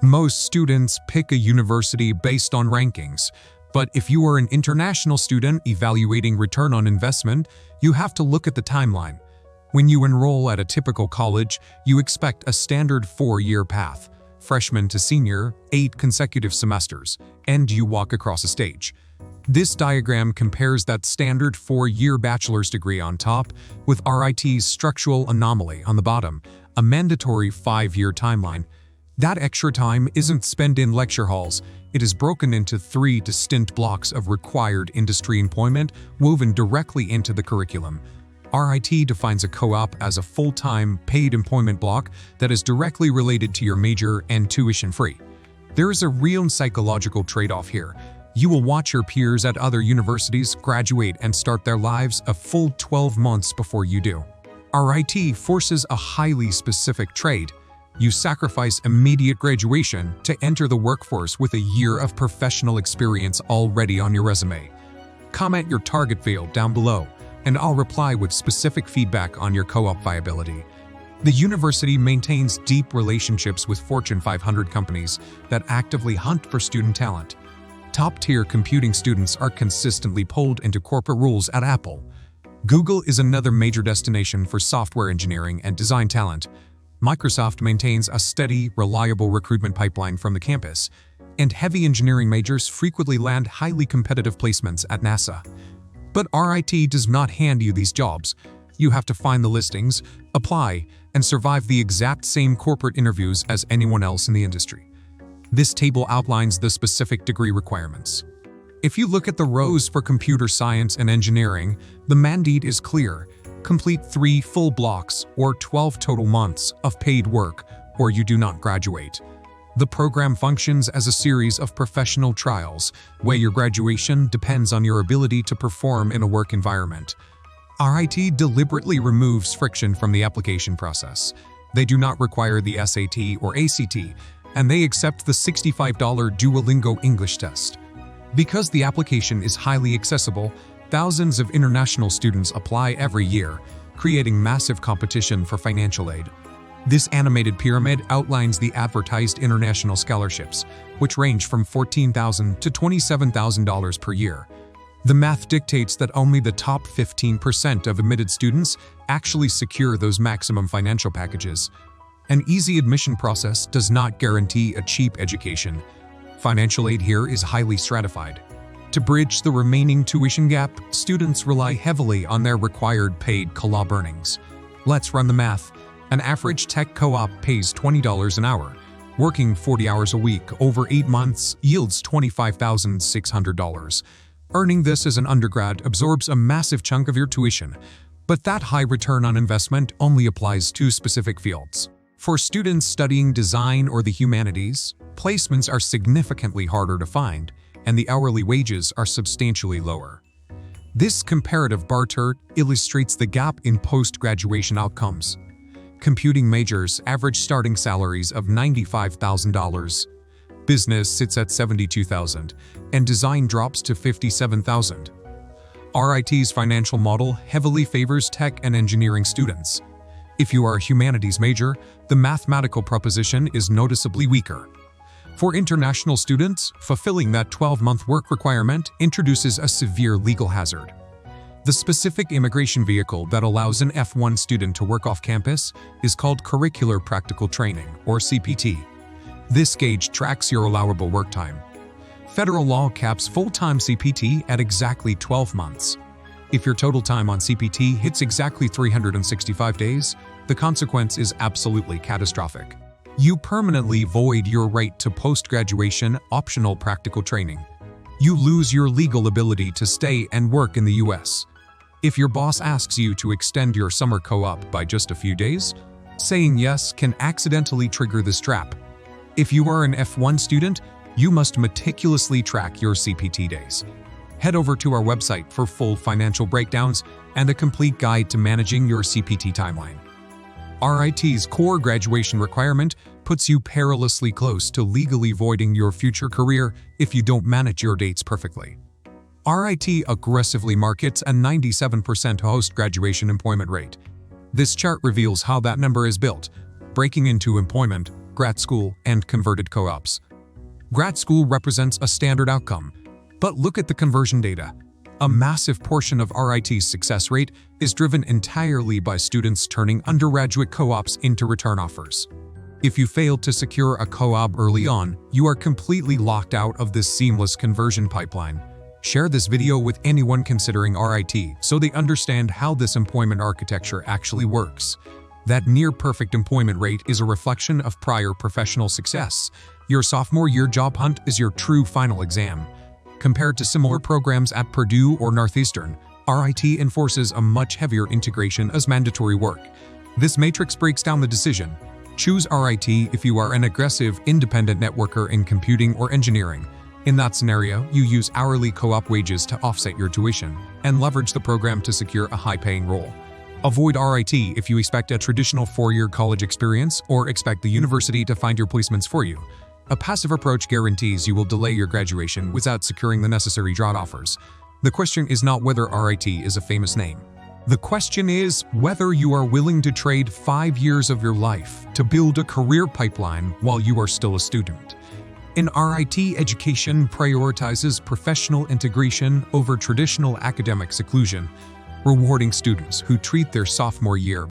Most students pick a university based on rankings, but if you are an international student evaluating return on investment, you have to look at the timeline. When you enroll at a typical college, you expect a standard 4-year path, freshman to senior, 8 consecutive semesters, and you walk across a stage. This diagram compares that standard 4-year bachelor's degree on top with RIT's Structural Anomaly on the bottom, a mandatory 5-year timeline. That extra time isn't spent in lecture halls. It is broken into 3 distinct blocks of required industry employment woven directly into the curriculum. RIT defines a co-op as a full-time, paid employment block that is directly related to your major and tuition-free. There is a real psychological trade-off here. You will watch your peers at other universities graduate and start their lives a full 12 months before you do. RIT forces a highly specific trade. You sacrifice immediate graduation to enter the workforce with a year of professional experience already on your resume. Comment your target field down below, and I'll reply with specific feedback on your co-op viability. The university maintains deep relationships with Fortune 500 companies that actively hunt for student talent. Top-tier computing students are consistently pulled into corporate roles at Apple. Google is another major destination for software engineering and design talent. Microsoft maintains a steady, reliable recruitment pipeline from the campus, and heavy engineering majors frequently land highly competitive placements at NASA. But RIT does not hand you these jobs. You have to find the listings, apply, and survive the exact same corporate interviews as anyone else in the industry. This table outlines the specific degree requirements. If you look at the rows for computer science and engineering, the mandate is clear. Complete 3 full blocks or 12 total months of paid work, or you do not graduate. The program functions as a series of professional trials, where your graduation depends on your ability to perform in a work environment. RIT deliberately removes friction from the application process. They do not require the SAT or ACT, and they accept the $65 Duolingo English test. Because the application is highly accessible, thousands of international students apply every year, creating massive competition for financial aid. This animated pyramid outlines the advertised international scholarships, which range from $14,000 to $27,000 per year. The math dictates that only the top 15% of admitted students actually secure those maximum financial packages. An easy admission process does not guarantee a cheap education. Financial aid here is highly stratified. To bridge the remaining tuition gap, students rely heavily on their required paid co-op earnings. Let's run the math. An average tech co-op pays $20 an hour. Working 40 hours a week over 8 months yields $25,600. Earning this as an undergrad absorbs a massive chunk of your tuition, but that high return on investment only applies to specific fields. For students studying design or the humanities, placements are significantly harder to find, and the hourly wages are substantially lower. This comparative bar chart illustrates the gap in post-graduation outcomes. Computing majors average starting salaries of $95,000. Business sits at $72,000, and design drops to $57,000. RIT's financial model heavily favors tech and engineering students. If you are a humanities major, the mathematical proposition is noticeably weaker. For international students, fulfilling that 12-month work requirement introduces a severe legal hazard. The specific immigration vehicle that allows an F1 student to work off campus is called Curricular Practical Training, or CPT. This gauge tracks your allowable work time. Federal law caps full-time CPT at exactly 12 months. If your total time on CPT hits exactly 365 days, the consequence is absolutely catastrophic. You permanently void your right to post-graduation optional practical training. You lose your legal ability to stay and work in the US. If your boss asks you to extend your summer co-op by just a few days, saying yes can accidentally trigger this trap. If you are an F1 student, you must meticulously track your CPT days. Head over to our website for full financial breakdowns and a complete guide to managing your CPT timeline. RIT's core graduation requirement puts you perilously close to legally voiding your future career if you don't manage your dates perfectly. RIT aggressively markets a 97% post-graduation employment rate. This chart reveals how that number is built, breaking into employment, grad school and converted co-ops. Grad school represents a standard outcome, but look at the conversion data. A massive portion of RIT's success rate is driven entirely by students turning undergraduate co-ops into return offers. If you failed to secure a co-op early on, you are completely locked out of this seamless conversion pipeline. Share this video with anyone considering RIT so they understand how this employment architecture actually works. That near-perfect employment rate is a reflection of prior professional success. Your sophomore year job hunt is your true final exam. Compared to similar programs at Purdue or Northeastern, RIT enforces a much heavier integration as mandatory work. This matrix breaks down the decision. Choose RIT if you are an aggressive, independent networker in computing or engineering. In that scenario, you use hourly co-op wages to offset your tuition and leverage the program to secure a high-paying role. Avoid RIT if you expect a traditional 4-year college experience or expect the university to find your placements for you. A passive approach guarantees you will delay your graduation without securing the necessary job offers. The question is not whether RIT is a famous name. The question is whether you are willing to trade 5 years of your life to build a career pipeline while you are still a student. In RIT, education prioritizes professional integration over traditional academic seclusion, rewarding students who treat their sophomore year